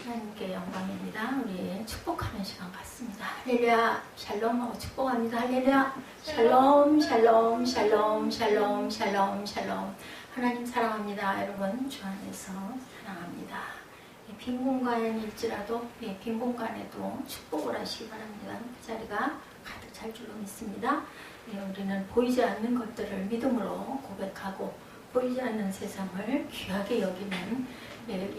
하나님께 영광입니다. 우리 축복하는 시간 같습니다. 할렐루야, 샬롬하고 축복합니다. 할렐루야, 샬롬, 샬롬, 샬롬, 샬롬, 샬롬, 샬롬. 하나님 사랑합니다. 여러분, 주 안에서 사랑합니다. 빈 공간일지라도 빈 공간에도 축복을 하시기 바랍니다. 그 자리가 가득 찰 줄로 믿습니다. 우리는 보이지 않는 것들을 믿음으로 고백하고 보이지 않는 세상을 귀하게 여기는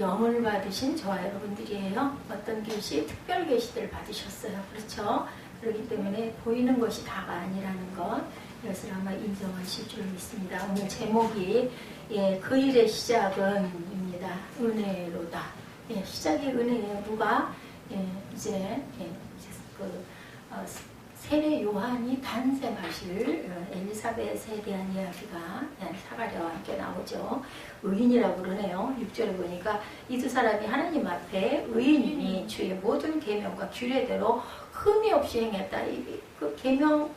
영을 받으신 저와 여러분들이에요. 어떤 계시, 특별 계시들을 받으셨어요. 그렇죠? 그렇기 때문에 보이는 것이 다가 아니라는 것, 이것을 아마 인정하실 줄 믿습니다. 오늘 제목이 그 일의 시작은입니다. 은혜로다. 시작이 은혜예요. 누가 이제 세례 요한이 탄생하실 엘리사벳에 대한 이야기가 사가랴와 함께 나오죠. 의인이라고 그러네요. 6절에 보니까 이 두 사람이 하나님 앞에 의인이니 주의 모든 계명과 규례대로 흠이 없이 행했다. 그 계명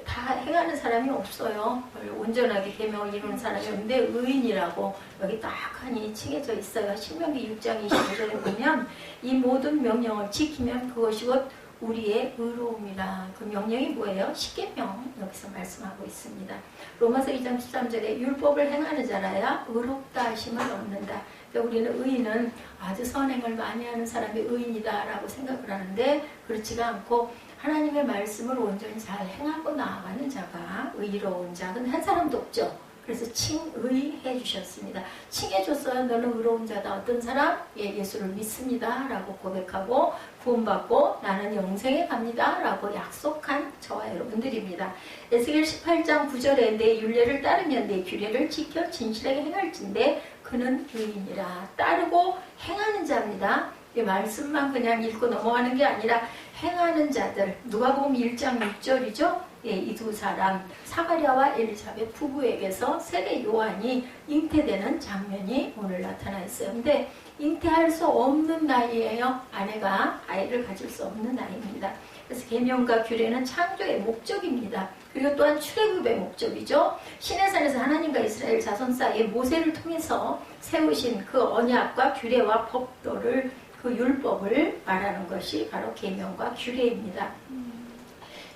다 행하는 사람이 없어요. 온전하게 계명을 이루는 사람이 없는데 의인이라고 여기 딱 하니 칭해져 있어요. 신명기 6장 25절에 보면 이 모든 명령을 지키면 그것이 곧 우리의 의로움이라. 그 명령이 뭐예요? 십계명 여기서 말씀하고 있습니다. 로마서 2장 13절에 율법을 행하는 자라야 의롭다 하심을 얻는다. 그러니까 우리는 의인은 아주 선행을 많이 하는 사람이 의인이다 라고 생각을 하는데 그렇지가 않고 하나님의 말씀을 온전히 잘 행하고 나아가는 자가 의로운 자는 한 사람도 없죠. 그래서 칭의해 주셨습니다. 칭해 줬어요. 너는 의로운 자다. 어떤 사람? 예수를 믿습니다 라고 고백하고 구원받고 나는 영생에 갑니다 라고 약속한 저와 여러분들입니다. 에스겔 18장 9절에 내 율례를 따르면 내 규례를 지켜 진실하게 행할진대 그는 의인이라. 따르고 행하는 자입니다. 이 말씀만 그냥 읽고 넘어가는 게 아니라 행하는 자들. 누가복음 1장 6절이죠. 이 두 사람 사가랴와 엘리사벳 부부에게서 세례 요한이 잉태되는 장면이 오늘 나타나 있어요. 근데 잉태할 수 없는 나이예요. 아내가 아이를 가질 수 없는 나이입니다. 그래서 계명과 규례는 창조의 목적입니다. 그리고 또한 출애굽의 목적이죠. 시내산에서 하나님과 이스라엘 자손 사이에 모세를 통해서 세우신 그 언약과 규례와 법도를 그 율법을 말하는 것이 바로 계명과 규례입니다.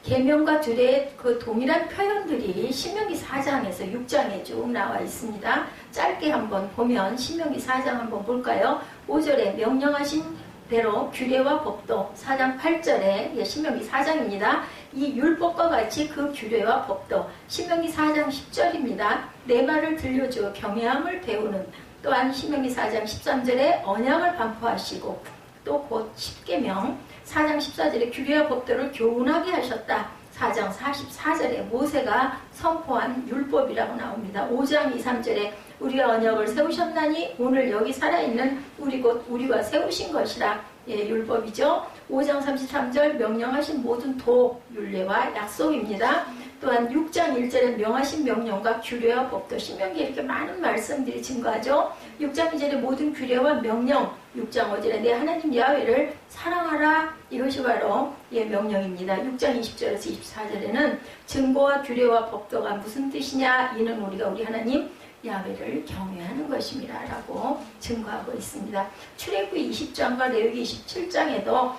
계명과 규례의 그 동일한 표현들이 신명기 4장에서 6장에 쭉 나와 있습니다. 짧게 한번 보면 신명기 4장 한번 볼까요? 5절에 명령하신 대로 규례와 법도 4장 8절에 신명기 4장입니다. 이 율법과 같이 그 규례와 법도 신명기 4장 10절입니다. 내 말을 들려주어 경외함을 배우는 또한 신명기 4장 13절에 언약을 반포하시고 또 곧 십계명 4장 14절에 규례와 법도를 교훈하게 하셨다. 4장 44절에 모세가 선포한 율법이라고 나옵니다. 5장 2, 3절에 우리가 언약을 세우셨나니 오늘 여기 살아있는 우리 곧 우리가 세우신 것이라. 율법이죠. 5장 33절 명령하신 모든 도, 율례와 약속입니다. 또한 6장 1절에 명하신 명령과 규례와 법도 신명기에 이렇게 많은 말씀들이 증거하죠. 6장 2절에 모든 규례와 명령, 6장 5절에 내 하나님 야훼를 사랑하라. 이것이 바로 명령입니다. 6장 20절에서 24절에는 증거와 규례와 법도가 무슨 뜻이냐? 이는 우리가 우리 하나님 야훼를 경외하는 것입니다 라고 증거하고 있습니다. 출애굽기 20장과 레위기 27장에도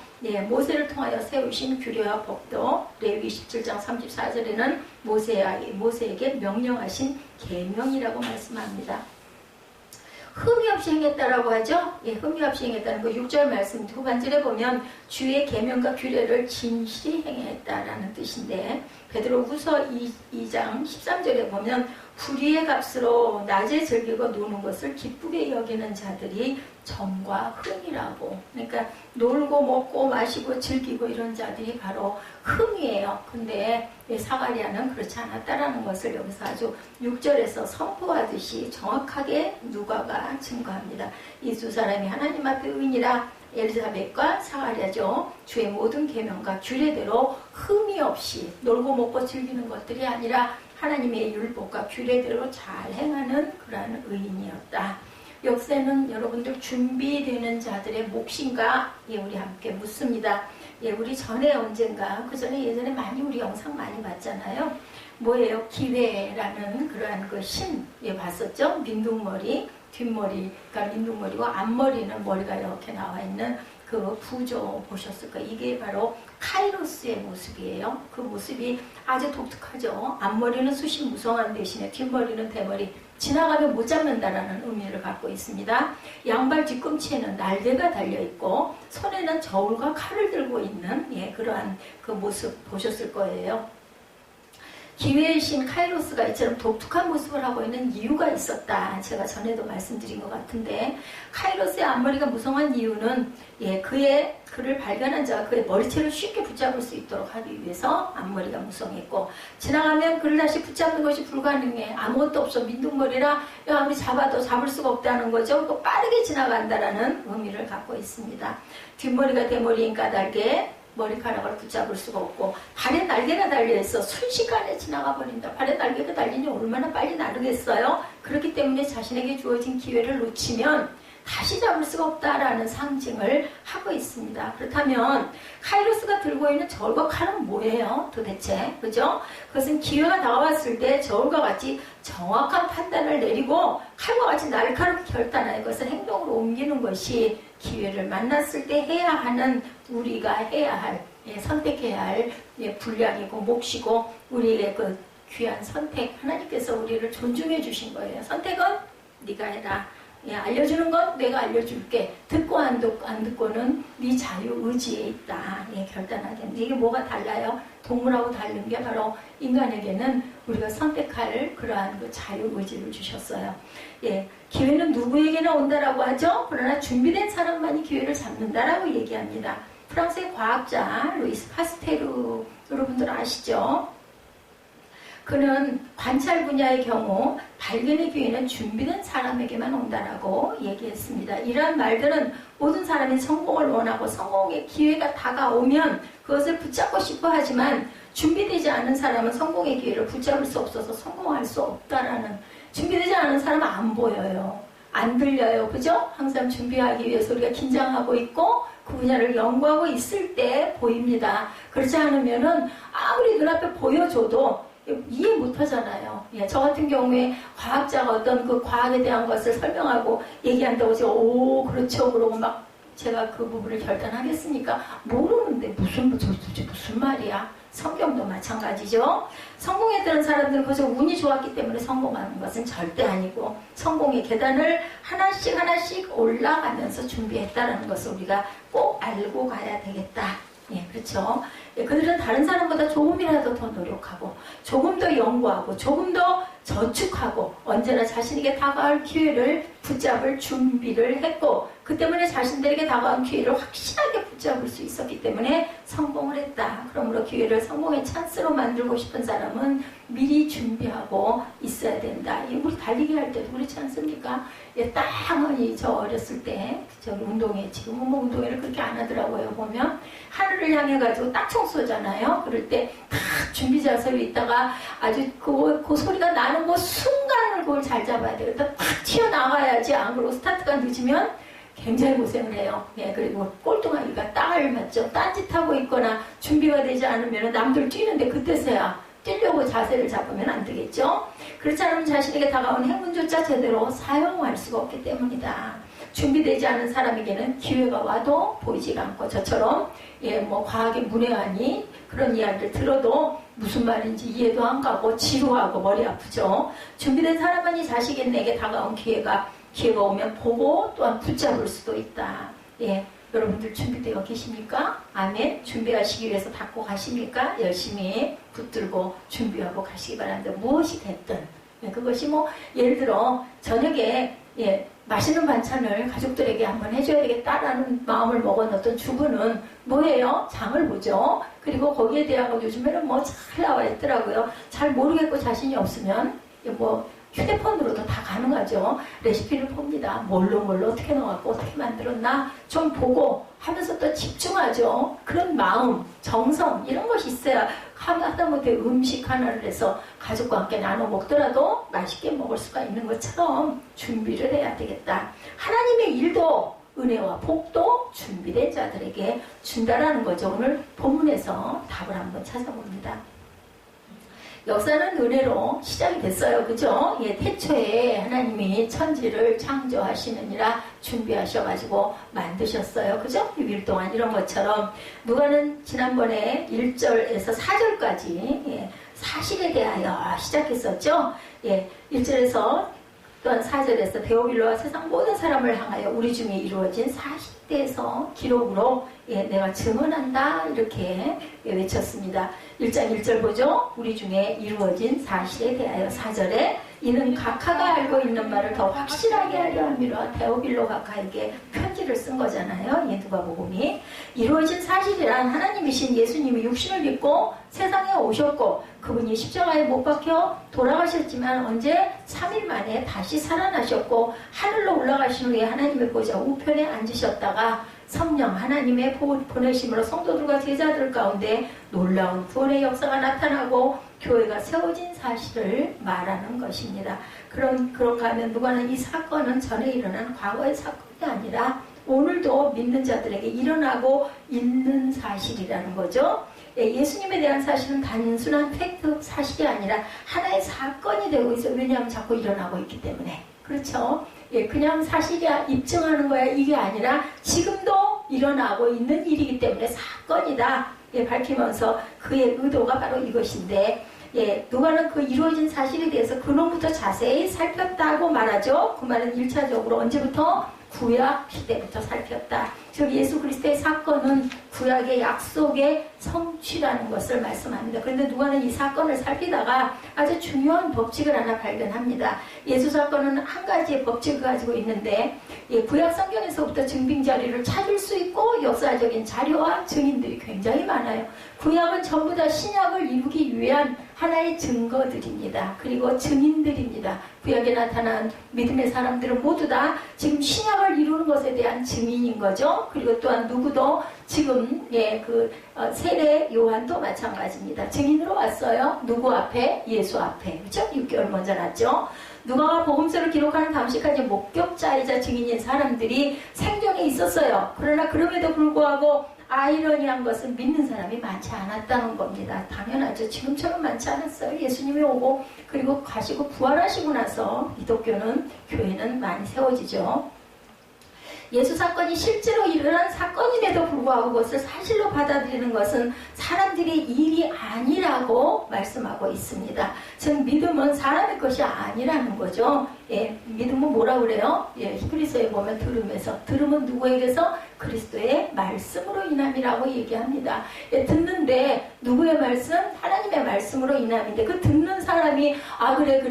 모세를 통하여 세우신 규례와 법도 레위기 17장 34절에는 모세에게 명령하신 계명이라고 말씀합니다. 흠이 없이 행했다라고 하죠. 흠이 없이 행했다는 거 6절 말씀 후반절에 보면 주의 계명과 규례를 진실히 행했다라는 뜻인데 베드로후서 2장 13절에 보면 불의의 값으로 낮에 즐기고 노는 것을 기쁘게 여기는 자들이 점과 흠이라고. 그러니까 놀고 먹고 마시고 즐기고 이런 자들이 바로 흠이에요. 근데 사가랴는 그렇지 않았다라는 것을 여기서 아주 6절에서 선포하듯이 정확하게 누가가 증거합니다. 이 두 사람이 하나님 앞에 의인이라. 엘리사벳과 사가랴죠. 주의 모든 계명과 규례대로 흠이 없이 놀고 먹고 즐기는 것들이 아니라 하나님의 율법과 규례대로 잘 행하는 그러한 의인이었다. 역사는 여러분들 준비되는 자들의 몫인가? 우리 함께 묻습니다. 우리 전에 언젠가 그 전에 예전에 많이 우리 영상 많이 봤잖아요. 뭐예요? 기회라는 그러한 그 신 봤었죠? 민둥머리 뒷머리가 민둥머리고 앞머리는 머리가 이렇게 나와 있는 그 구조 보셨을 거예요. 이게 바로 카이로스의 모습이에요. 그 모습이 아주 독특하죠. 앞머리는 수신무성한 대신에 뒷머리는 대머리, 지나가면 못 잡는다라는 의미를 갖고 있습니다. 양발 뒤꿈치에는 날개가 달려있고 손에는 저울과 칼을 들고 있는 그러한 그 모습 보셨을 거예요. 기회의 신 카이로스가 이처럼 독특한 모습을 하고 있는 이유가 있었다. 제가 전에도 말씀드린 것 같은데, 카이로스의 앞머리가 무성한 이유는 그를 발견한 자가 그의 머리채를 쉽게 붙잡을 수 있도록 하기 위해서 앞머리가 무성했고, 지나가면 그를 다시 붙잡는 것이 불가능해. 아무것도 없어. 민둥머리라 아무리 잡아도 잡을 수가 없다는 거죠. 또 빠르게 지나간다라는 의미를 갖고 있습니다. 뒷머리가 대머리인 까닭에 머리카락을 붙잡을 수가 없고, 발에 날개가 달려있어 순식간에 지나가 버린다. 발에 날개가 달리니 얼마나 빨리 나르겠어요? 그렇기 때문에 자신에게 주어진 기회를 놓치면 다시 잡을 수가 없다라는 상징을 하고 있습니다. 그렇다면 카이로스가 들고 있는 저울과 칼은 뭐예요? 도대체, 그죠? 그것은 기회가 다가왔을 때 저울과 같이 정확한 판단을 내리고 칼과 같이 날카롭게 결단하는 것을 행동으로 옮기는 것이 기회를 만났을 때 해야 하는, 우리가 해야 할, 선택해야 할 분량이고 몫이고, 우리의 그 귀한 선택, 하나님께서 우리를 존중해 주신 거예요. 선택은 네가 해라. 알려주는 건 내가 알려줄게. 듣고 안 듣고는 네 자유의지에 있다. 결단하게. 이게 뭐가 달라요? 동물하고 다른 게 바로 인간에게는 우리가 선택할 그러한 그 자유의지를 주셨어요. 기회는 누구에게나 온다라고 하죠. 그러나 준비된 사람만이 기회를 잡는다라고 얘기합니다. 프랑스의 과학자 루이스 파스테르, 여러분들 아시죠? 그는 관찰 분야의 경우 발견의 기회는 준비된 사람에게만 온다라고 얘기했습니다. 이러한 말들은 모든 사람이 성공을 원하고 성공의 기회가 다가오면 그것을 붙잡고 싶어 하지만, 준비되지 않은 사람은 성공의 기회를 붙잡을 수 없어서 성공할 수 없다라는, 준비되지 않은 사람은 안 보여요. 안 들려요. 그죠? 항상 준비하기 위해서 우리가 긴장하고 있고 그 분야를 연구하고 있을 때 보입니다. 그렇지 않으면은 아무리 눈앞에 보여줘도 이해 못 하잖아요. 저 같은 경우에 과학자가 어떤 그 과학에 대한 것을 설명하고 얘기한다고 제가 그렇죠 그러고 막 제가 그 부분을 결단하겠습니까? 모르는데 무슨 말이야? 성경도 마찬가지죠. 성공했던 사람들은 그저 운이 좋았기 때문에 성공하는 것은 절대 아니고, 성공의 계단을 하나씩 올라가면서 준비했다는 것을 우리가 꼭 알고 가야 되겠다. 그렇죠. 그들은 다른 사람보다 조금이라도 더 노력하고, 조금 더 연구하고, 조금 더 저축하고, 언제나 자신에게 다가올 기회를 붙잡을 준비를 했고, 그 때문에 자신들에게 다가온 기회를 확실하게 붙잡을 수 있었기 때문에 성공을 했다. 그러므로 기회를 성공의 찬스로 만들고 싶은 사람은 미리 준비하고 있어야 된다. 우리 달리기 할 때도 그렇지 않습니까? 땅이 저 어렸을 때, 운동회, 지금은 뭐 운동회를 그렇게 안 하더라고요. 보면 하늘을 향해 가지고 딱총 쏘잖아요. 그럴 때 딱 준비 자세로 있다가 아주 그 소리가 나는 그 순간을 그걸 잘 잡아야 돼요. 딱 튀어나가야지. 안 그러고 스타트가 늦으면 굉장히 고생을 해요. 그리고 꼴뚱하기가 땅을 맞죠. 딴짓하고 있거나 준비가 되지 않으면 남들 뛰는데 그때서야 뛰려고 자세를 잡으면 안 되겠죠. 그렇지 않으면 자신에게 다가온 행운조차 제대로 사용할 수가 없기 때문이다. 준비되지 않은 사람에게는 기회가 와도 보이지가 않고, 저처럼 과학의 문외한이 그런 이야기를 들어도 무슨 말인지 이해도 안 가고 지루하고 머리 아프죠. 준비된 사람만이 자신에게 다가온 기회가 오면 보고 또한 붙잡을 수도 있다. 여러분들 준비되어 계십니까? 아멘. 준비하시기 위해서 닫고 가십니까? 열심히 붙들고 준비하고 가시기 바랍니다. 무엇이 됐든. 그것이 예를 들어 저녁에 맛있는 반찬을 가족들에게 한번 해줘야 되겠다라는 마음을 먹은 어떤 주부는 뭐예요? 장을 보죠. 그리고 거기에 대한 요즘에는 잘 나와 있더라고요. 잘 모르겠고 자신이 없으면 휴대폰으로도 다 가능하죠. 레시피를 봅니다. 뭘로 어떻게 넣어갖고 어떻게 만들었나 좀 보고 하면서 또 집중하죠. 그런 마음, 정성 이런 것이 있어야 하다못해 음식 하나를 해서 가족과 함께 나눠 먹더라도 맛있게 먹을 수가 있는 것처럼 준비를 해야 되겠다. 하나님의 일도 은혜와 복도 준비된 자들에게 준다라는 거죠. 오늘 본문에서 답을 한번 찾아봅니다. 역사는 은혜로 시작이 됐어요. 그죠? 예, 태초에 하나님이 천지를 창조하시느니라 준비하셔가지고 만드셨어요. 그죠? 6일 동안 이런 것처럼 누가는 지난번에 1절에서 4절까지 예, 사실에 대하여 시작했었죠. 예, 1절에서 또한 4절에서 데오빌로와 세상 모든 사람을 향하여 우리 중에 이루어진 사실대에서 기록으로 예, 내가 증언한다 이렇게 예, 외쳤습니다. 1장 1절 보죠. 우리 중에 이루어진 사실에 대하여 4절에 이는 각하가 알고 있는 말을 더 확실하게 하려 함이라 데오빌로 각하에게 편지를 쓴 거잖아요. 예, 누가복음이 이루어진 사실이란 하나님이신 예수님이 육신을 입고 세상에 오셨고 그분이 십자가에 못 박혀 돌아가셨지만 언제 3일 만에 다시 살아나셨고 하늘로 올라가신 후에 하나님의 보좌 우편에 앉으셨다가 성령 하나님의 보내심으로 성도들과 제자들 가운데 놀라운 구원의 역사가 나타나고 교회가 세워진 사실을 말하는 것입니다. 그렇게 하면 누가는 이 사건은 전에 일어난 과거의 사건이 아니라 오늘도 믿는 자들에게 일어나고 있는 사실이라는 거죠. 예수님에 대한 사실은 단순한 팩트 사실이 아니라 하나의 사건이 되고 있어요. 왜냐하면 자꾸 일어나고 있기 때문에. 그렇죠? 예, 그냥 사실이야 입증하는 거야 이게 아니라 지금도 일어나고 있는 일이기 때문에 사건이다. 예, 밝히면서 그의 의도가 바로 이것인데 예, 누가는 그 이루어진 사실에 대해서 근원부터 자세히 살폈다고 말하죠. 그 말은 1차적으로 언제부터? 구약 시대부터 살폈다. 즉 예수 그리스도의 사건은 구약의 약속의 성취라는 것을 말씀합니다. 그런데 누가는 이 사건을 살피다가 아주 중요한 법칙을 하나 발견합니다. 예수 사건은 한 가지의 법칙을 가지고 있는데 예, 구약 성경에서부터 증빙 자료를 찾을 수 있고 역사적인 자료와 증인들이 굉장히 많아요. 구약은 전부 다 신약을 이루기 위한 하나의 증거들입니다. 그리고 증인들입니다. 구약에 나타난 믿음의 사람들은 모두 다 지금 신약을 이루는 것에 대한 증인인 거죠. 그리고 또한 누구도 지금 예, 세례 요한도 마찬가지입니다. 증인으로 왔어요. 누구 앞에? 예수 앞에. 그렇죠? 6개월 먼저 났죠. 누가가 복음서를 기록하는 당시까지 목격자이자 증인인 사람들이 생존에 있었어요. 그러나 그럼에도 불구하고 아이러니한 것은 믿는 사람이 많지 않았다는 겁니다. 당연하죠. 지금처럼 많지 않았어요. 예수님이 오고 그리고 가시고 부활하시고 나서 기독교는 교회는 많이 세워지죠. 예수 사건이 실제로 일어난 사건임에도 불구하고 그것을 사실로 받아들이는 것은 사람들의 일이 아니라고 말씀하고 있습니다. 즉 믿음은 사람의 것이 아니라는 거죠. 예, 믿음은 뭐라 그래요? 예, 히브리서에 보면 들음은 누구에게서? 그리스도의 말씀으로 인함이라고 얘기합니다. 예, 듣는데 누구의 말씀? 하나님의 말씀으로 인함인데 그 듣는 사람이 그래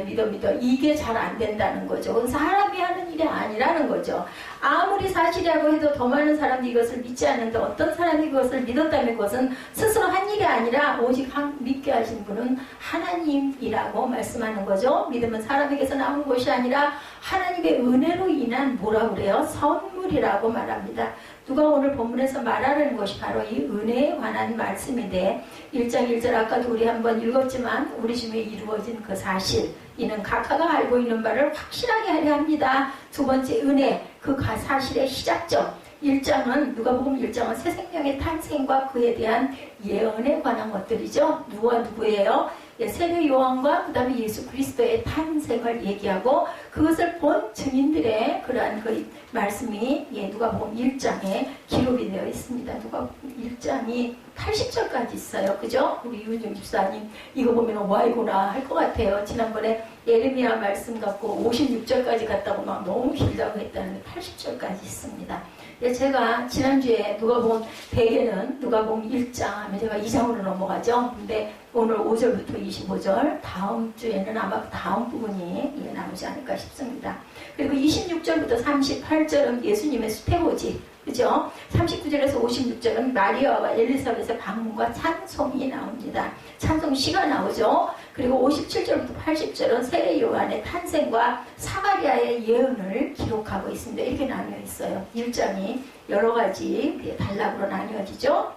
믿어 이게 잘 안 된다는 거죠. 그건 사람이 하는 일이 아니라는 거죠. 아무리 사실이라고 해도 더 많은 사람들이 이것을 믿지 않는데 어떤 사람이 그것을 믿었다면 그것은 스스로 한 일이 아니라 오직 믿게 하신 분은 하나님이라고 말씀하는 거죠. 믿음은 사람에게서 나온 것이 아니라 하나님의 은혜로 인한 뭐라 그래요? 선물이라고 말합니다. 누가 오늘 본문에서 말하는 것이 바로 이 은혜에 관한 말씀인데 1장 1절 아까도 우리 한번 읽었지만 우리 중에 이루어진 그 사실 이는 각하가 알고 있는 바를 확실하게 하려 합니다. 두 번째 은혜 그 사실의 시작점 1장은 누가복음 1장은 새 생명의 탄생과 그에 대한 예언에 관한 것들이죠. 누구와 누구예요? 세례 요한과 그 다음에 예수 그리스도의 탄생을 얘기하고 그것을 본 증인들의 그러한 그 말씀이 누가복음 1장에 기록이 되어 있습니다. 누가복음 1장이 80절까지 있어요. 그죠? 우리 유준 집사님 이거 보면 와이구나 할 것 같아요. 지난번에 예레미야 말씀 갖고 56절까지 갔다고 막 너무 길다고 했다는데 80절까지 있습니다. 제가 지난주에 누가복음 대개는 누가복음 1장 하면 제가 2장으로 넘어가죠. 근데 오늘 5절부터 25절 다음 주에는 아마 다음 부분이 나오지 않을까 싶습니다. 그리고 26절부터 38절은 예수님의 수태고지 그죠? 39절에서 56절은 마리아와 엘리사벳의 방문과 찬송이 나옵니다. 찬송시가 나오죠. 그리고 57절부터 80절은 세례 요한의 탄생과 사가랴의 예언을 기록하고 있습니다. 이렇게 나뉘어 있어요. 1장이 여러 가지 단락으로 나뉘어지죠.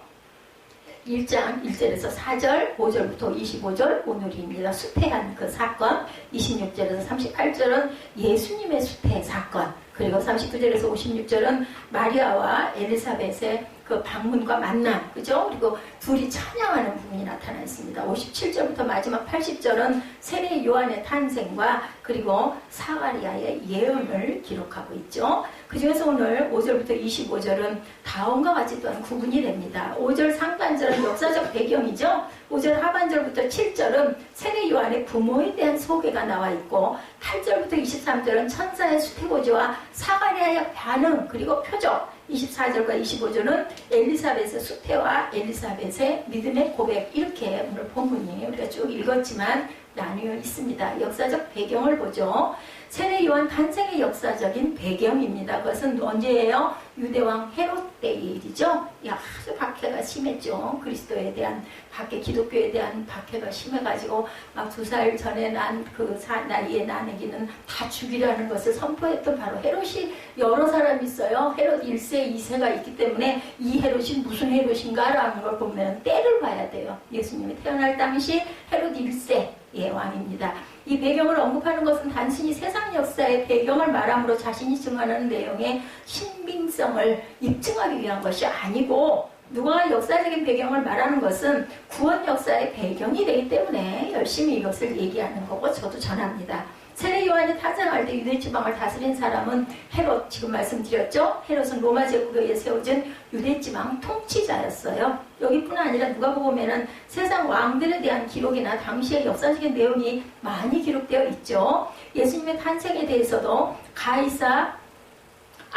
1장 1절에서 4절, 5절부터 25절 오늘입니다. 수태한 그 사건, 26절에서 38절은 예수님의 수태 사건, 그리고 39절에서 56절은 마리아와 엘리사벳의 그 방문과 만남, 그죠? 그리고 둘이 찬양하는 부분이 나타나 있습니다. 57절부터 마지막 80절은 세례 요한의 탄생과 그리고 사가리아의 예언을 기록하고 있죠. 그 중에서 오늘 5절부터 25절은 다음과 같이 또한 구분이 됩니다. 5절 상반절은 역사적 배경이죠. 5절 하반절부터 7절은 세례 요한의 부모에 대한 소개가 나와 있고 8절부터 23절은 천사의 수태고지와 사가리아의 반응 그리고 표적, 24절과 25절은 엘리사벳의 수태와 엘리사벳의 믿음의 고백, 이렇게 오늘 본문이 우리가 쭉 읽었지만 나뉘어 있습니다. 역사적 배경을 보죠. 세례 요한 탄생의 역사적인 배경입니다. 그것은 언제예요? 유대왕 헤롯 때의 일이죠. 아주 박해가 심했죠. 그리스도에 대한 박해, 기독교에 대한 박해가 심해가지고 막 2살 전에 난 그 나이에 난 아기는 다 죽이라는 것을 선포했던 바로 헤롯이 여러 사람이 있어요. 헤롯 1세, 2세가 있기 때문에 이 헤롯이 무슨 헤롯인가라는 걸 보면 때를 봐야 돼요. 예수님이 태어날 당시 헤롯 1세 예, 왕입니다. 이 배경을 언급하는 것은 단순히 세상 역사의 배경을 말함으로 자신이 증언하는 내용의 신빙성을 입증하기 위한 것이 아니고 누가 역사적인 배경을 말하는 것은 구원 역사의 배경이 되기 때문에 열심히 이것을 얘기하는 거고 저도 전합니다. 세례 요한이 탄생할 때 유대 지방을 다스린 사람은 헤롯, 지금 말씀드렸죠? 헤롯은 로마 제국에 의해 세워진 유대 지방 통치자였어요. 여기뿐 아니라 누가복음에는 세상 왕들에 대한 기록이나 당시의 역사적인 내용이 많이 기록되어 있죠. 예수님의 탄생에 대해서도 가이사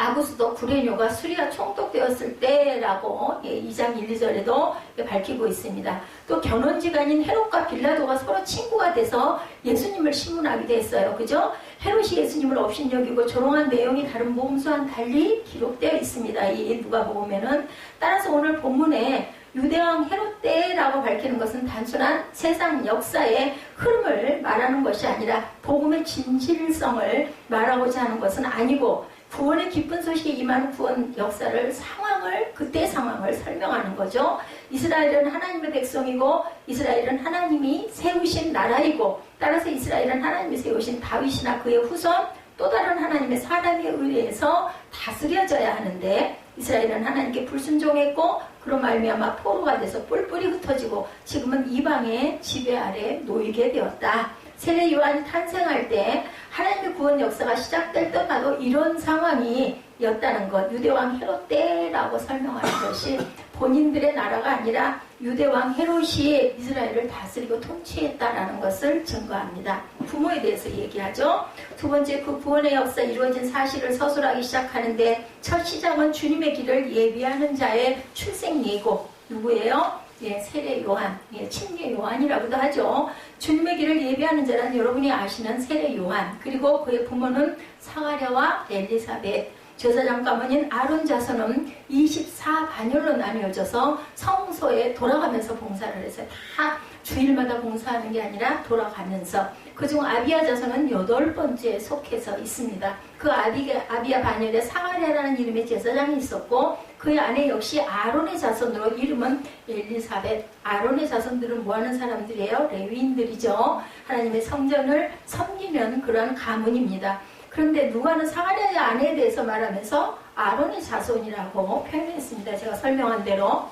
아구스도 구레뇨가 수리아 총독되었을 때라고 2장 1, 2절에도 밝히고 있습니다. 또 견원지간인 헤롯과 빌라도가 서로 친구가 돼서 예수님을 신문하기도 했어요. 그죠? 헤롯이 예수님을 업신여기고 조롱한 내용이 다른 복음서와는 달리 기록되어 있습니다. 이 누가복음에는. 따라서 오늘 본문에 유대왕 헤롯 때라고 밝히는 것은 단순한 세상 역사의 흐름을 말하는 것이 아니라 복음의 진실성을 말하고자 하는 것은 아니고 구원의 기쁜 소식이 임하는 구원 역사를 그때 상황을 설명하는 거죠. 이스라엘은 하나님의 백성이고 이스라엘은 하나님이 세우신 나라이고 따라서 이스라엘은 하나님이 세우신 다윗이나 그의 후손 또 다른 하나님의 사람에 의해서 다스려져야 하는데 이스라엘은 하나님께 불순종했고 그런 말미암아 포로가 돼서 뿔뿔이 흩어지고 지금은 이방의 지배 아래 놓이게 되었다. 세례 요한이 탄생할 때 하나님의 구원 역사가 시작될 때마다 이런 상황이었다는 것, 유대왕 헤롯 때라고 설명하는 것이 본인들의 나라가 아니라 유대왕 헤롯이 이스라엘을 다스리고 통치했다라는 것을 증거합니다. 부모에 대해서 얘기하죠. 두 번째, 그 구원의 역사 이루어진 사실을 서술하기 시작하는데 첫 시작은 주님의 길을 예비하는 자의 출생 예고. 누구예요? 예, 세례 요한, 예, 침례 요한이라고도 하죠. 주님의 길을 예비하는 자란 여러분이 아시는 세례 요한, 그리고 그의 부모는 사가랴와 엘리사벳, 제사장 가문인 아론 자손은 24반열로 나뉘어져서 성소에 돌아가면서 봉사를 해서 다 주일마다 봉사하는 게 아니라 돌아가면서 그중 아비야 자손은 8번째에 속해서 있습니다. 그 아비야 반열에 사가랴라는 이름의 제사장이 있었고 그의 아내 역시 아론의 자손으로 이름은 엘리사벳. 아론의 자손들은 뭐하는 사람들이에요? 레위인들이죠. 하나님의 성전을 섬기는 그런 가문입니다. 그런데 누가는 사가랴의 아내에 대해서 말하면서 아론의 자손이라고 표현했습니다. 제가 설명한 대로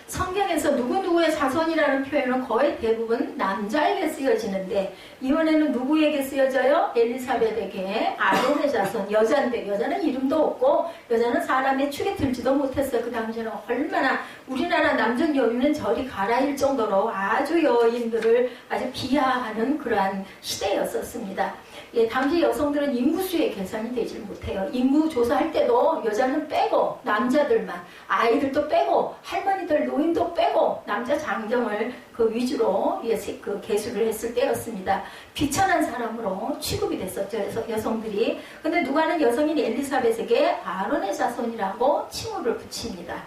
성경에서 누구누구의 자손이라는 표현은 거의 대부분 남자에게 쓰여지는데 이번에는 누구에게 쓰여져요? 엘리사벳에게. 아론의 자손, 여자인데 여자는 이름도 없고 여자는 사람의 축에 들지도 못했어요. 그 당시에는 얼마나 우리나라 남전 여인은 저리 가라일 정도로 아주 여인들을 아주 비하하는 그러한 시대였었습니다. 예, 당시 여성들은 인구수에 계산이 되질 못해요. 인구 조사할 때도 여자는 빼고 남자들만, 아이들도 빼고 할머니들 노인도 빼고 남자 장정을 그 위주로 그 계수를 했을 때였습니다. 비천한 사람으로 취급이 됐었죠. 그래서 여성들이. 근데 누가는 여성인 엘리사벳에게 아론의 자손이라고 칭호를 붙입니다.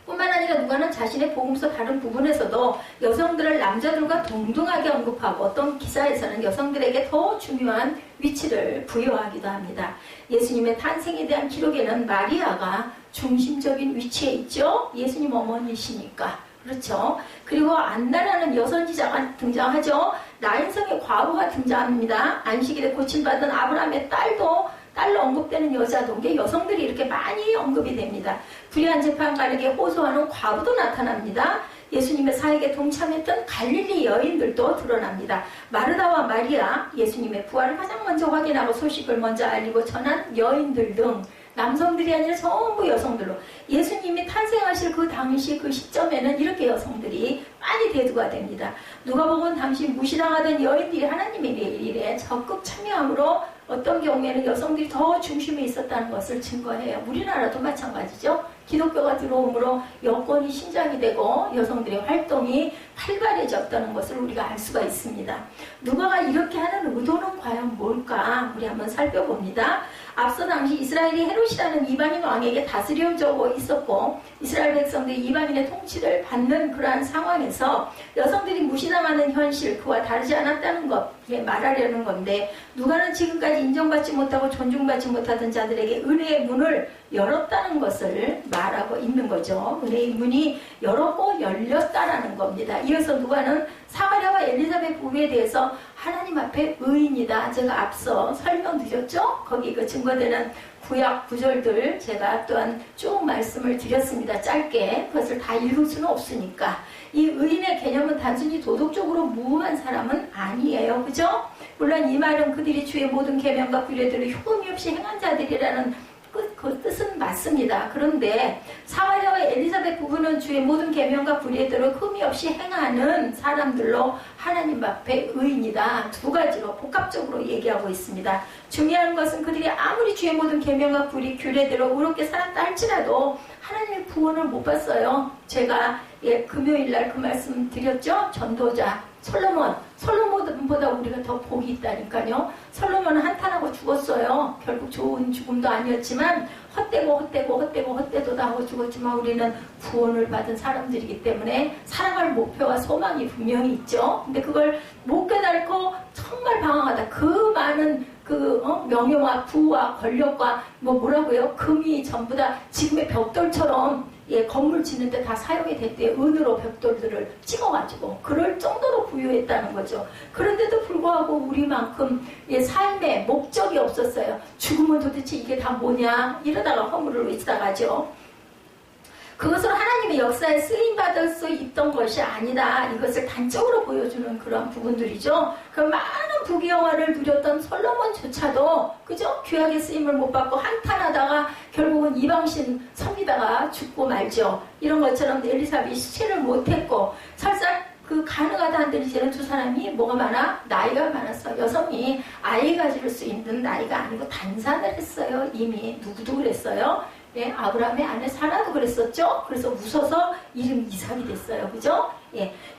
뿐만 아니라 누가는 자신의 복음서 다른 부분에서도 여성들을 남자들과 동등하게 언급하고 어떤 기사에서는 여성들에게 더 중요한 위치를 부여하기도 합니다. 예수님의 탄생에 대한 기록에는 마리아가 중심적인 위치에 있죠. 예수님 어머니시니까. 그렇죠. 그리고 안나라는 여선지자가 등장하죠. 나인성의 과부가 등장합니다. 안식일에 고침받은 아브라함의 딸로 언급되는 여자도 여성들이 이렇게 많이 언급이 됩니다. 불의한 재판관에게 호소하는 과부도 나타납니다. 예수님의 사역에 동참했던 갈릴리 여인들도 드러납니다. 마르다와 마리아, 예수님의 부활을 가장 먼저 확인하고 소식을 먼저 알리고 전한 여인들 등 남성들이 아니라 전부 여성들로 예수님이 탄생하실 그 당시 그 시점에는 이렇게 여성들이 많이 대두가 됩니다. 누가복음은 당시 무시당하던 여인들이 하나님의 일에 적극 참여함으로 어떤 경우에는 여성들이 더 중심에 있었다는 것을 증거해요. 우리나라도 마찬가지죠. 기독교가 들어옴으로 여권이 신장이 되고 여성들의 활동이 활발해졌다는 것을 우리가 알 수가 있습니다. 누가가 이렇게 하는 의도는 과연 뭘까? 우리 한번 살펴봅니다. 앞서 당시 이스라엘이 헤롯이라는 이방인 왕에게 다스려져 있었고 이스라엘 백성들이 이방인의 통치를 받는 그러한 상황에서 여성들이 무시당하는 현실, 그와 다르지 않았다는 것에 말하려는 건데 누가는 지금까지 인정받지 못하고 존중받지 못하던 자들에게 은혜의 문을 열었다는 것을 말하고 있는 거죠. 은혜의 문이 열었고 열렸다라는 겁니다. 이어서 누가는 사가랴와 엘리사벳 부부에 대해서 하나님 앞에 의인이다. 제가 앞서 설명드렸죠? 거기 그 증거되는 구약 구절들 제가 또한 쭉 말씀을 드렸습니다. 짧게. 그것을 다 읽을 수는 없으니까. 이 의인의 개념은 단순히 도덕적으로 무모한 사람은 아니에요. 그죠? 물론 이 말은 그들이 주의 모든 계명과 규례들을 흠이 없이 행한 자들이라는 그 뜻은 맞습니다. 그런데 사가랴와 엘리사벳 부부는 주의 모든 계명과 규례들을 흠이 없이 행하는 사람들로 하나님 앞에 의인이다. 두 가지로 복합적으로 얘기하고 있습니다. 중요한 것은 그들이 아무리 주의 모든 계명과 규례대로 의롭게 살았다 할지라도 하나님의 구원을 못 봤어요. 제가 금요일날 그 말씀 드렸죠. 전도자 솔로몬보다 우리가 더 복이 있다니까요. 솔로몬은 한탄하고 죽었어요. 결국 좋은 죽음도 아니었지만 헛되도다 하고 죽었지만 우리는 구원을 받은 사람들이기 때문에 살아갈 목표와 소망이 분명히 있죠. 근데 그걸 못 깨닫고 정말 방황하다. 그 많은 명예와 부와 권력과 뭐라고요? 금이 전부 다 지금의 벽돌처럼 건물 짓는데 다 사용이 됐대요. 은으로 벽돌들을 찍어가지고 그럴 정도로 부유했다는 거죠. 그런데도 불구하고 우리만큼 삶에 목적이 없었어요. 죽으면 도대체 이게 다 뭐냐 이러다가 허물을 있다가죠. 그것으로 하나님의 역사에 쓰임받을 수 있던 것이 아니다. 이것을 단적으로 보여주는 그런 부분들이죠. 그 많은 부귀영화를 누렸던 솔로몬조차도 그죠? 귀하게 쓰임을 못 받고 한탄하다가 결국은 이방신 섬기다가 죽고 말죠. 이런 것처럼 엘리사벳이 수치를 못했고 설사 그 가능하다 한들 이제는 두 사람이 뭐가 많아? 나이가 많았어. 여성이 아이 가질 수 있는 나이가 아니고 단산을 했어요. 이미 누구도 그랬어요. 아브라함의 아내 사라도 그랬었죠. 그래서 웃어서 이름이 이삭이 됐어요. 그죠?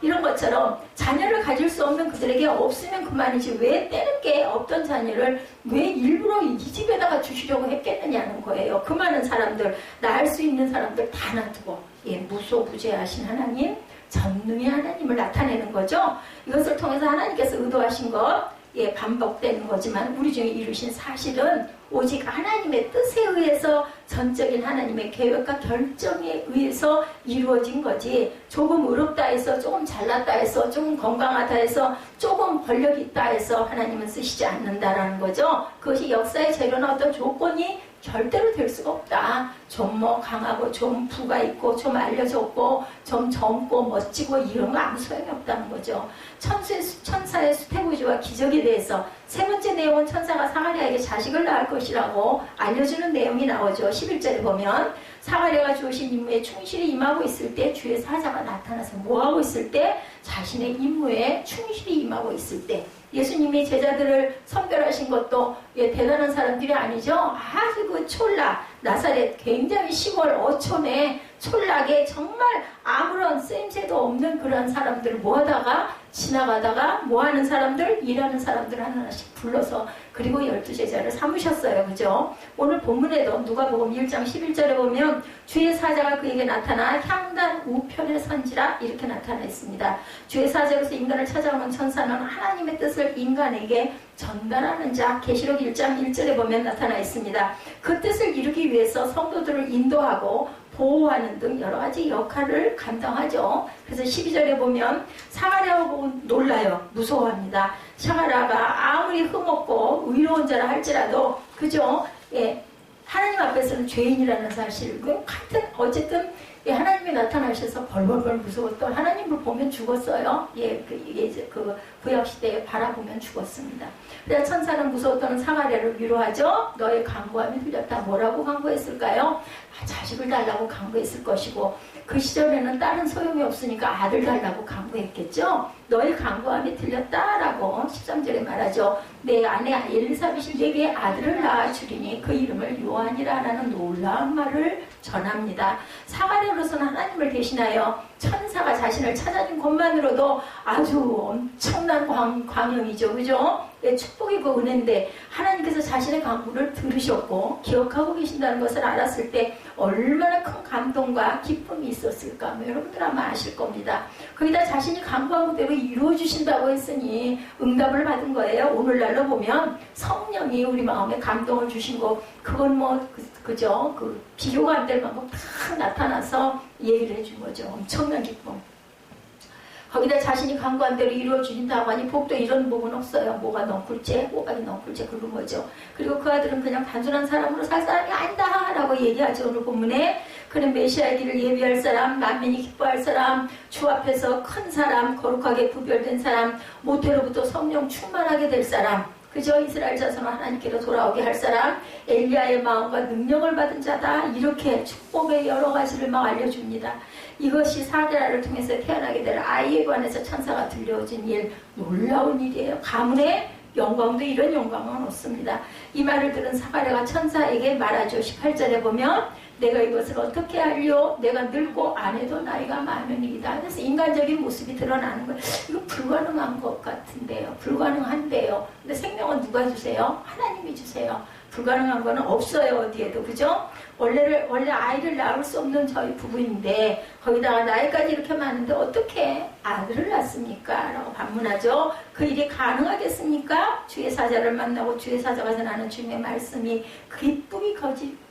이런 것처럼 자녀를 가질 수 없는 그들에게 없으면 그만이지 왜 때는 게 없던 자녀를 왜 일부러 이 집에다가 주시려고 했겠느냐는 거예요. 그 많은 사람들, 낳을 수 있는 사람들 다 놔두고 무소부재하신 하나님, 전능의 하나님을 나타내는 거죠. 이것을 통해서 하나님께서 의도하신 것 반복되는 거지만 우리 중에 이루신 사실은 오직 하나님의 뜻에 의해서 전적인 하나님의 계획과 결정에 의해서 이루어진 거지 조금 의롭다 해서 조금 잘났다 해서 조금 건강하다 해서 조금 권력이 있다 해서 하나님은 쓰시지 않는다라는 거죠. 그것이 역사의 재료나 어떤 조건이 절대로 될 수가 없다. 좀 강하고 좀 부가 있고 좀 알려졌고 좀 젊고 멋지고 이런 거 아무 소용이 없다는 거죠. 천사의 수태부지와 기적에 대해서 세 번째 내용은 천사가 사가랴에게 자식을 낳을 것이라고 알려주는 내용이 나오죠. 11절에 보면 사가랴가 주신 임무에 충실히 임하고 있을 때 주의 사자가 나타나서 뭐하고 있을 때? 자신의 임무에 충실히 임하고 있을 때 예수님이 제자들을 선별하신 것도 대단한 사람들이 아니죠. 아주 그 촐라 나사렛 굉장히 시골 어촌에 촐락에 정말 아무런 쓰임새도 없는 그런 사람들을 모아다가 지나가다가 뭐하는 사람들? 일하는 사람들 하나씩 불러서 그리고 12제자를 삼으셨어요. 그죠? 오늘 본문에도 누가복음 1장 11절에 보면 주의 사자가 그에게 나타나 향단 우편에 선지라 이렇게 나타나 있습니다. 주의 사자로서 인간을 찾아오는 천사는 하나님의 뜻을 인간에게 전달하는 자 계시록 1장 1절에 보면 나타나 있습니다. 그 뜻을 이루기 위해서 성도들을 인도하고 보호하는 등 여러 가지 역할을 감당하죠. 그래서 12절에 보면 사가랴가 보고 놀라요. 무서워합니다. 사가랴가 아무리 흠없고 의로운 자라 할지라도 그죠? 예, 하나님 앞에서는 죄인이라는 사실. 같은 어쨌든 예, 하나님이 나타나셔서 벌벌벌 무서웠던 하나님을 보면 죽었어요. 예, 그 구약 시대에 바라보면 죽었습니다. 그래서 천사는 무서웠던 사가랴를 위로하죠. 너의 간구함이 들렸다. 뭐라고 간구했을까요? 자식을 달라고 간구했을 것이고 그 시절에는 딸은 소용이 없으니까 아들 달라고 간구했겠죠. 너의 간구함이 들렸다라고 13절에 말하죠. 내 아내 엘리사벳이 내게 아들을 낳아주리니 그 이름을 요한이라는 놀라운 말을 전합니다. 사가랴로서는 하나님을 대신하여 천사가 자신을 찾아준 것만으로도 아주 엄청난 광영이죠. 그죠? 네, 축복이고 은혜인데 하나님께서 자신의 간구를 들으셨고 기억하고 계신다는 것을 알았을 때 얼마나 큰 감동과 기쁨이 있었을까. 여러분들 아마 아실 겁니다. 거기다 자신이 간구한 그대로 이루어주신다고 했으니 응답을 받은 거예요. 오늘날로 보면 성령이 우리 마음에 감동을 주신 거 그건 뭐 그죠? 그 비교가 안 될 만큼 다 나타나서 얘기를 해준 거죠. 엄청난 기쁨. 거기다 자신이 간구한 대로 이루어주신다고 하니 복도 이런 복은 없어요. 뭐가 넝쿨째, 꼬박이 넝쿨째 그런 거죠. 그리고 그 아들은 그냥 단순한 사람으로 살 사람이 아니다 라고 얘기하죠. 오늘 본문에 그는 메시아의 길을 예비할 사람, 만민이 기뻐할 사람, 주 앞에서 큰 사람, 거룩하게 구별된 사람, 모태로부터 성령 충만하게 될 사람, 그저 이스라엘 자손을 하나님께로 돌아오게 할 사람, 엘리야의 마음과 능력을 받은 자다. 이렇게 축복의 여러 가지를 막 알려줍니다. 이것이 사가랴를 통해서 태어나게 될 아이에 관해서 천사가 들려준 일, 놀라운 일이에요. 가문의 영광도 이런 영광은 없습니다. 이 말을 들은 사가랴가 천사에게 말하죠. 18절에 보면 내가 이것을 어떻게 하려? 내가 늙고 아내도 나이가 많으니이다. 그래서 인간적인 모습이 드러나는 거예요. 이거 불가능한 것 같은데요. 불가능한데요. 근데 생명은 누가 주세요? 하나님이 주세요. 불가능한 거는 없어요. 어디에도. 그죠? 원래 아이를 낳을 수 없는 저희 부부인데 거기다가 나이까지 이렇게 많은데 어떻게 아들을 낳습니까? 라고 반문하죠. 그 일이 가능하겠습니까? 주의 사자를 만나고 주의 사자가 전하는 주님의 말씀이 기쁨이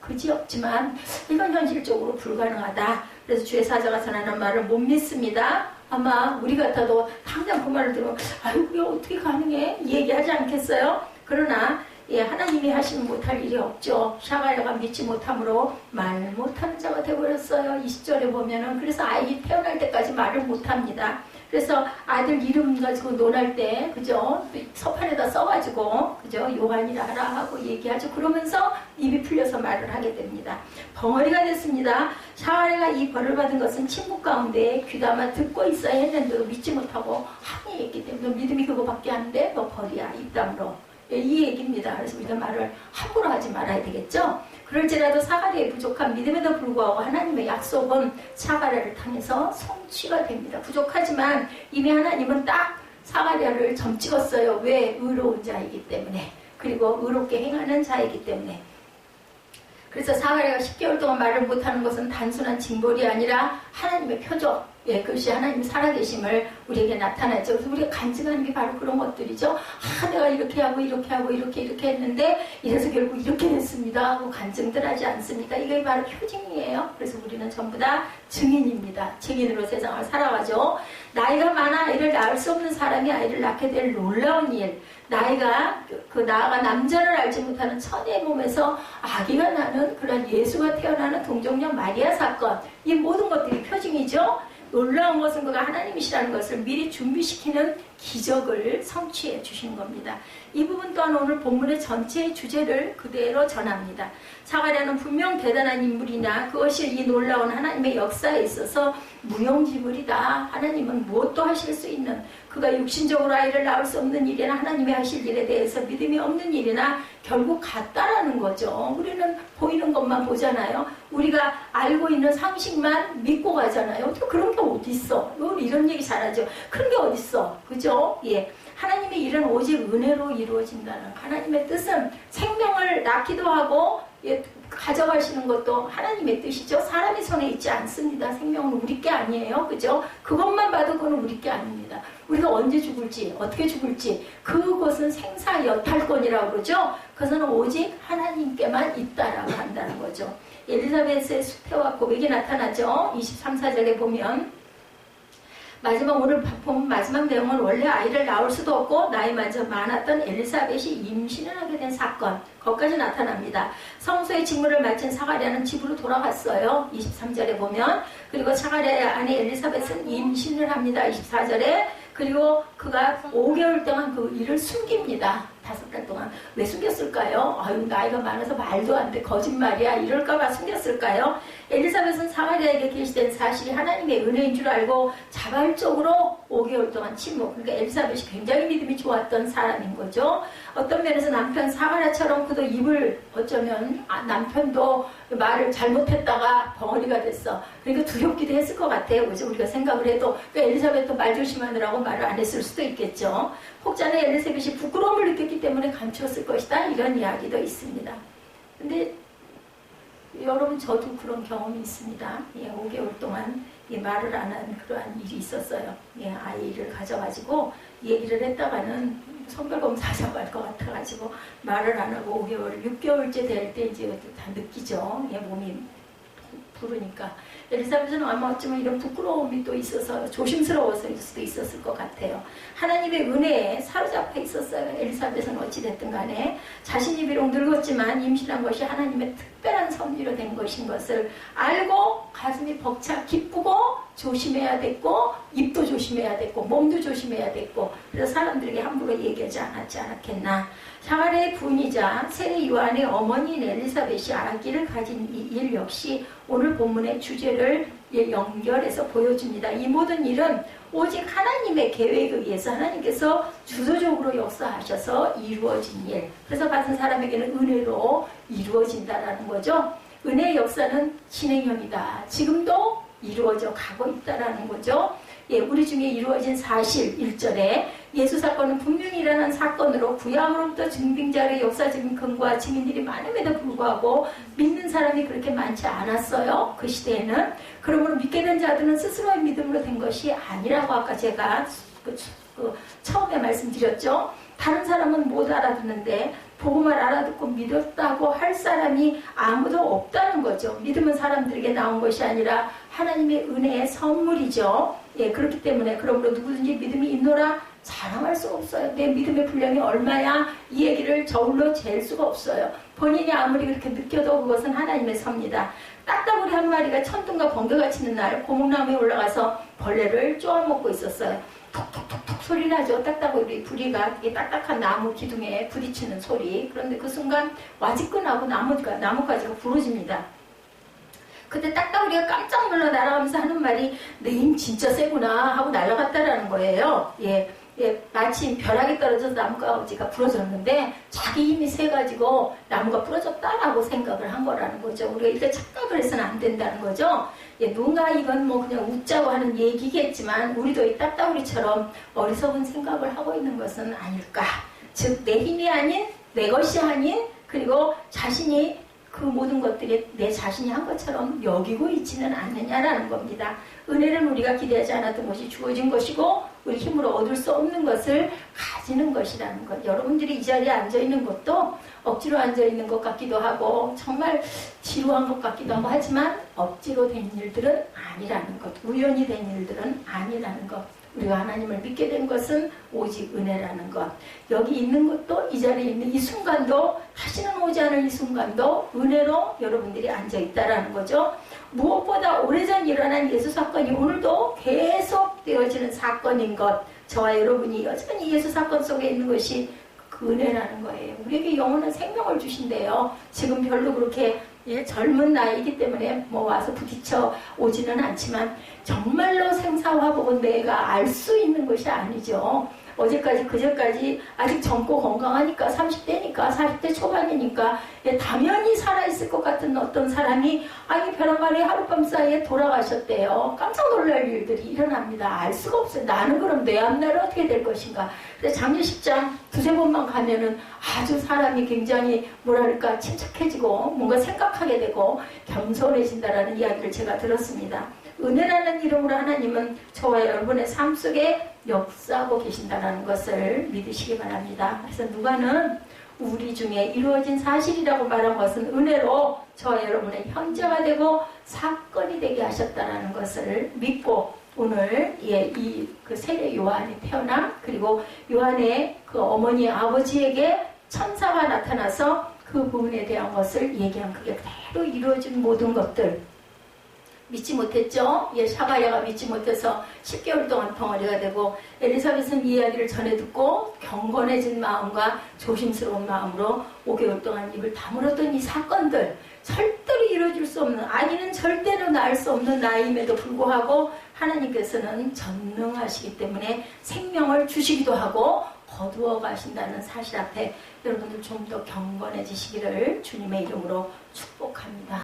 그지없지만 이건 현실적으로 불가능하다. 그래서 주의 사자가 전하는 말을 못 믿습니다. 아마 우리 같아도 당장 그 말을 들으면 아유 그게 어떻게 가능해? 얘기하지 않겠어요? 그러나 예, 하나님이 하시면 못할 일이 없죠. 사가랴가 믿지 못함으로 말 못하는 자가 되어버렸어요. 20절에 보면은 그래서 아이 태어날 때까지 말을 못합니다. 그래서 아들 이름 가지고 논할 때 그죠? 서판에다 써가지고 그죠? 요한이라 하라 하고 얘기하죠. 그러면서 입이 풀려서 말을 하게 됩니다. 벙어리가 됐습니다. 사가랴가 이 벌을 받은 것은 침묵 가운데 귀담아 듣고 있어야 했는데도 믿지 못하고 항의했기 때문에 너 믿음이 그거밖에 안 돼? 너 벌이야 입담으로. 이 얘기입니다. 그래서 우리가 말을 함부로 하지 말아야 되겠죠. 그럴지라도 사가랴의 부족한 믿음에도 불구하고 하나님의 약속은 사가랴를 통해서 성취가 됩니다. 부족하지만 이미 하나님은 딱 사가랴를 점 찍었어요. 왜? 의로운 자이기 때문에. 그리고 의롭게 행하는 자이기 때문에. 그래서 사가랴가 10개월 동안 말을 못하는 것은 단순한 징벌이 아니라 하나님의 표적. 예, 그것이 하나님의 살아계심을 우리에게 나타나죠. 그래서 우리가 간증하는 게 바로 그런 것들이죠. 아, 내가 이렇게 하고 이렇게 하고 이렇게 했는데 이래서 결국 이렇게 됐습니다 하고 간증들 하지 않습니까? 이게 바로 표징이에요. 그래서 우리는 전부 다 증인입니다. 증인으로 세상을 살아가죠. 나이가 많아 아이를 낳을 수 없는 사람이 아이를 낳게 될 놀라운 일. 나이가 나아가 남자를 알지 못하는 처녀의 몸에서 아기가 나는 그런 예수가 태어나는 동정녀 마리아 사건. 이 모든 것들이 표징이죠. 놀라운 것은 그가 하나님이시라는 것을 미리 준비시키는 기적을 성취해 주신 겁니다. 이 부분 또한 오늘 본문의 전체의 주제를 그대로 전합니다. 사가랴는 분명 대단한 인물이나 그것이 이 놀라운 하나님의 역사에 있어서 무용지물이다. 하나님은 무엇도 하실 수 있는 그가 육신적으로 아이를 낳을 수 없는 일이나 하나님이 하실 일에 대해서 믿음이 없는 일이나 결국 같다라는 거죠. 우리는 보이는 것만 보잖아요. 우리가 알고 있는 상식만 믿고 가잖아요. 어떻게 그런 게 어디 있어? 이런 얘기 잘하죠. 그런 게 어디 있어? 그죠? 예. 하나님의 일은 오직 은혜로 이루어진다는 하나님의 뜻은 생명을 낳기도 하고 예, 가져가시는 것도 하나님의 뜻이죠. 사람의 손에 있지 않습니다. 생명은 우리 게 아니에요. 그죠? 그것만 봐도 그건 우리 게 아닙니다. 우리가 언제 죽을지 어떻게 죽을지 그것은 생사여탈권이라고 그러죠. 그것은 오직 하나님께만 있다라고 한다는 거죠. 엘리사벳의 수태와 고백이 나타나죠. 23, 4절에 보면 오늘 보면 마지막 내용은 원래 아이를 낳을 수도 없고 나이 많았던 엘리사벳이 임신을 하게 된 사건, 거기까지 나타납니다. 성소의 직무를 마친 사가랴는 집으로 돌아갔어요. 23절에 보면. 그리고 사가랴의 아내 엘리사벳은 임신을 합니다. 24절에. 그리고 그가 5개월 동안 그 일을 숨깁니다. 5달 동안. 왜 숨겼을까요? 아유, 나이가 많아서 말도 안 돼. 거짓말이야. 이럴까봐 숨겼을까요? 엘리사벳은 사가랴에게 계시된 사실이 하나님의 은혜인 줄 알고 자발적으로 5개월 동안 침묵. 그러니까 엘리사벳이 굉장히 믿음이 좋았던 사람인 거죠. 어떤 면에서 남편 사가랴처럼 그도 입을 어쩌면 남편도 말을 잘못했다가 벙어리가 됐어. 그러니까 두렵기도 했을 것 같아요. 그죠? 우리가 생각을 해도 엘리사벳도 말 조심하느라고 말을 안 했을 수도 있겠죠. 혹자는 엘리사벳이 부끄러움을 느꼈기 때문에 감추었을 것이다. 이런 이야기도 있습니다. 근데 여러분 저도 그런 경험이 있습니다. 5개월 동안 말을 안 한 그러한 일이 있었어요. 아이를 가져가지고 얘기를 했다가는 성별검사하자고 할 것 같아가지고 말을 안 하고 5개월, 6개월째 될 때 이제 다 느끼죠. 몸이 부르니까. 엘리사벳은 아마 어쩌면 이런 부끄러움이 또 있어서 조심스러워서일 수도 있었을 것 같아요. 하나님의 은혜에 사로잡혀 있었어요. 엘리사벳은 어찌됐든 간에 자신이 비록 늙었지만 임신한 것이 하나님의 특별한 섭리로 된 것인 것을 알고 가슴이 벅차 기쁘고 조심해야 됐고 입도 조심해야 됐고 몸도 조심해야 됐고 그래서 사람들에게 함부로 얘기하지 않았겠나. 사가랴의 부인이자 세례 요한의 어머니인 엘리사벳이 아기를 가진 이 일 역시 오늘 본문의 주제를 연결해서 보여줍니다. 이 모든 일은 오직 하나님의 계획에 의해서 하나님께서 주도적으로 역사하셔서 이루어진 일. 그래서 받은 사람에게는 은혜로 이루어진다라는 거죠. 은혜의 역사는 진행형이다. 지금도 이루어져 가고 있다라는 거죠. 우리 중에 이루어진 사실 1절에 예수 사건은 분명히 일어난 사건으로 구약으로부터 증빙자의 역사적인 근거와 증인들이 많음에도 불구하고 믿는 사람이 그렇게 많지 않았어요. 그 시대에는. 그러므로 믿게 된 자들은 스스로의 믿음으로 된 것이 아니라고 아까 제가 처음에 말씀드렸죠. 다른 사람은 못 알아듣는데 복음을 알아듣고 믿었다고 할 사람이 아무도 없다는 거죠. 믿음은 사람들에게 나온 것이 아니라 하나님의 은혜의 선물이죠. 그렇기 때문에 그러므로 누구든지 믿음이 있노라 자랑할 수 없어요. 내 믿음의 분량이 얼마야? 이 얘기를 저울로 잴 수가 없어요. 본인이 아무리 그렇게 느껴도 그것은 하나님의 섭니다. 딱따구리 한 마리가 천둥과 번개가 치는 날 고목나무에 올라가서 벌레를 쪼아먹고 있었어요. 톡톡톡톡 소리 나죠. 딱따구리 부리가 딱딱한 나무 기둥에 부딪히는 소리. 그런데 그 순간 와지끈하고 나뭇가지가 부러집니다. 그때 딱따구리가 깜짝 놀라 날아가면서 하는 말이 내 힘 진짜 세구나 하고 날아갔다라는 거예요. 마치 벼락이 떨어져서 나뭇가지가 부러졌는데 자기 힘이 세가지고 나무가 부러졌다라고 생각을 한 거라는 거죠. 우리가 이렇게 착각을 해서는 안 된다는 거죠. 누군가 이건 뭐 그냥 웃자고 하는 얘기겠지만 우리도 이 딱따구리처럼 어리석은 생각을 하고 있는 것은 아닐까. 즉 내 힘이 아닌 내 것이 아닌 그리고 자신이 그 모든 것들이 내 자신이 한 것처럼 여기고 있지는 않느냐라는 겁니다. 은혜는 우리가 기대하지 않았던 것이 주어진 것이고 우리 힘으로 얻을 수 없는 것을 가지는 것이라는 것. 여러분들이 이 자리에 앉아있는 것도 억지로 앉아있는 것 같기도 하고 정말 지루한 것 같기도 하고 하지만 억지로 된 일들은 아니라는 것. 우연히 된 일들은 아니라는 것. 우리가 하나님을 믿게 된 것은 오직 은혜라는 것. 여기 있는 것도 이 자리에 있는 이 순간도 다시는 오지 않을 이 순간도 은혜로 여러분들이 앉아있다라는 거죠. 무엇보다 오래전 일어난 예수 사건이 오늘도 계속 되어지는 사건인 것. 저와 여러분이 여전히 예수 사건 속에 있는 것이 그 은혜라는 거예요. 우리에게 영원한 생명을 주신대요. 지금 별로 그렇게 젊은 나이이기 때문에 뭐 와서 부딪혀 오지는 않지만 정말로 생사화복은 내가 알 수 있는 것이 아니죠. 어제까지 그제까지 아직 젊고 건강하니까 30대니까 40대 초반이니까 당연히 살아있을 것 같은 어떤 사람이 벼랑 아래 하룻밤 사이에 돌아가셨대요. 깜짝 놀랄 일들이 일어납니다. 알 수가 없어요. 나는 그럼 내 앞날은 어떻게 될 것인가. 근데 장례식장 두세 번만 가면은 아주 사람이 굉장히 뭐랄까 침착해지고 뭔가 생각하게 되고 겸손해진다라는 이야기를 제가 들었습니다. 은혜라는 이름으로 하나님은 저와 여러분의 삶 속에 역사하고 계신다는 것을 믿으시기 바랍니다. 그래서 누가는 우리 중에 이루어진 사실이라고 말한 것은 은혜로 저와 여러분의 현재가 되고 사건이 되게 하셨다는 것을 믿고 오늘 그 세례 요한이 태어나 그리고 요한의 그 어머니 아버지에게 천사가 나타나서 그 부분에 대한 것을 얘기한 그게 그대로 이루어진 모든 것들 믿지 못했죠. 사가랴가 믿지 못해서 10개월 동안 덩어리가 되고 엘리사벳은 이 이야기를 전해 듣고 경건해진 마음과 조심스러운 마음으로 5개월 동안 입을 다물었던 이 사건들 절대로 이루어질 수 없는 아기는 절대로 낳을 수 없는 나이임에도 불구하고 하나님께서는 전능하시기 때문에 생명을 주시기도 하고 거두어 가신다는 사실 앞에 여러분들 좀 더 경건해지시기를 주님의 이름으로 축복합니다.